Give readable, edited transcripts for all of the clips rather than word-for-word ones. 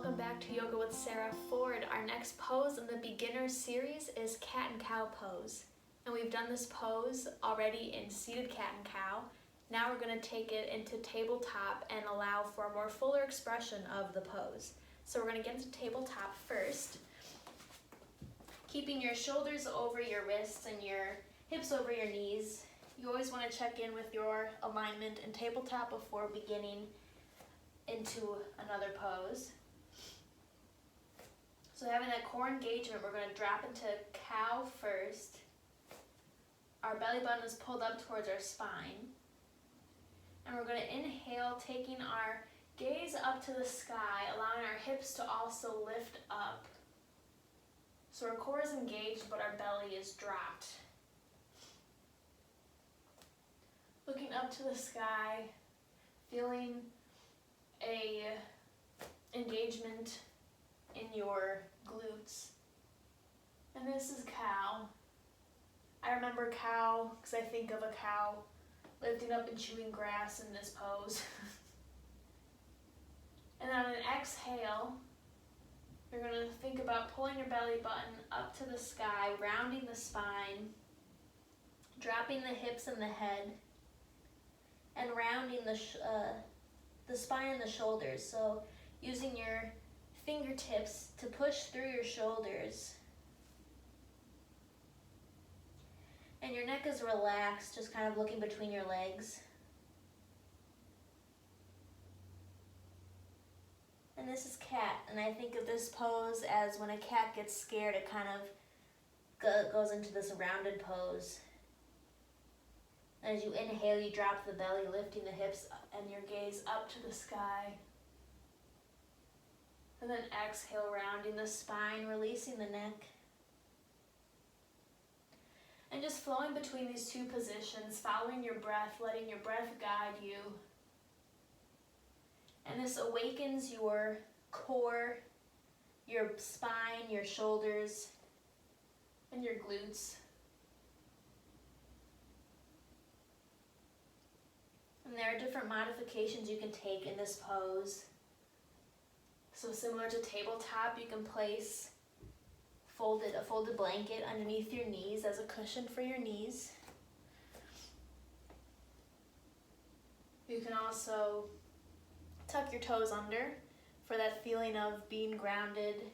welcome back to Yoga with Sarah Ford. Our next pose in the beginner series is cat and cow pose. And we've done this pose already in seated cat and cow. Now we're going to take it into tabletop and allow for a more fuller expression of the pose. So we're going to get into tabletop first, keeping your shoulders over your wrists and your hips over your knees. You always want to check in with your alignment in tabletop before beginning into another pose. So having that core engagement, we're going to drop into cow first. Our belly button is pulled up towards our spine. And we're going to inhale, taking our gaze up to the sky, allowing our hips to also lift up. So our core is engaged, but our belly is dropped. Looking up to the sky, feeling a engagement in your glutes. And this is cow. I remember cow because I think of a cow lifting up and chewing grass in this pose. And on an exhale, you're going to think about pulling your belly button up to the sky, rounding the spine, dropping the hips and the head, and rounding the spine and the shoulders. So using your fingertips to push through your shoulders. And your neck is relaxed, just kind of looking between your legs. And this is cat, and I think of this pose as when a cat gets scared, it kind of goes into this rounded pose. And as you inhale, you drop the belly, lifting the hips and your gaze up to the sky. And then exhale, rounding the spine, releasing the neck. And just flowing between these two positions, following your breath, letting your breath guide you. And this awakens your core, your spine, your shoulders, and your glutes. And there are different modifications you can take in this pose. So similar to tabletop, you can place a folded blanket underneath your knees as a cushion for your knees. You can also tuck your toes under for that feeling of being grounded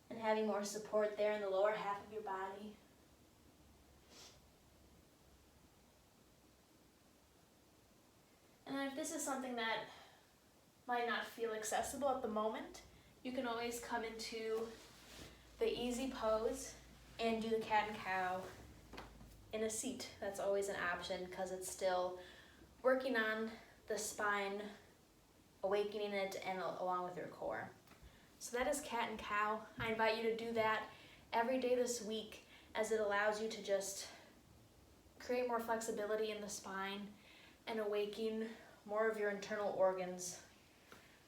and having more support there in the lower half of your body. And if this is something that might not feel accessible at the moment, you can always come into the easy pose and do the cat and cow in a seat. That's always an option because it's still working on the spine, awakening it, and along with your core. So that is cat and cow. I invite you to do that every day this week as it allows you to just create more flexibility in the spine and awaken more of your internal organs.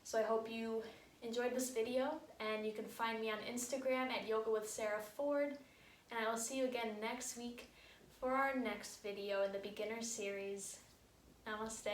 So I hope you enjoyed this video, and you can find me on Instagram at Yoga with Sarah Ford, and I will see you again next week for our next video in the beginner series. Namaste.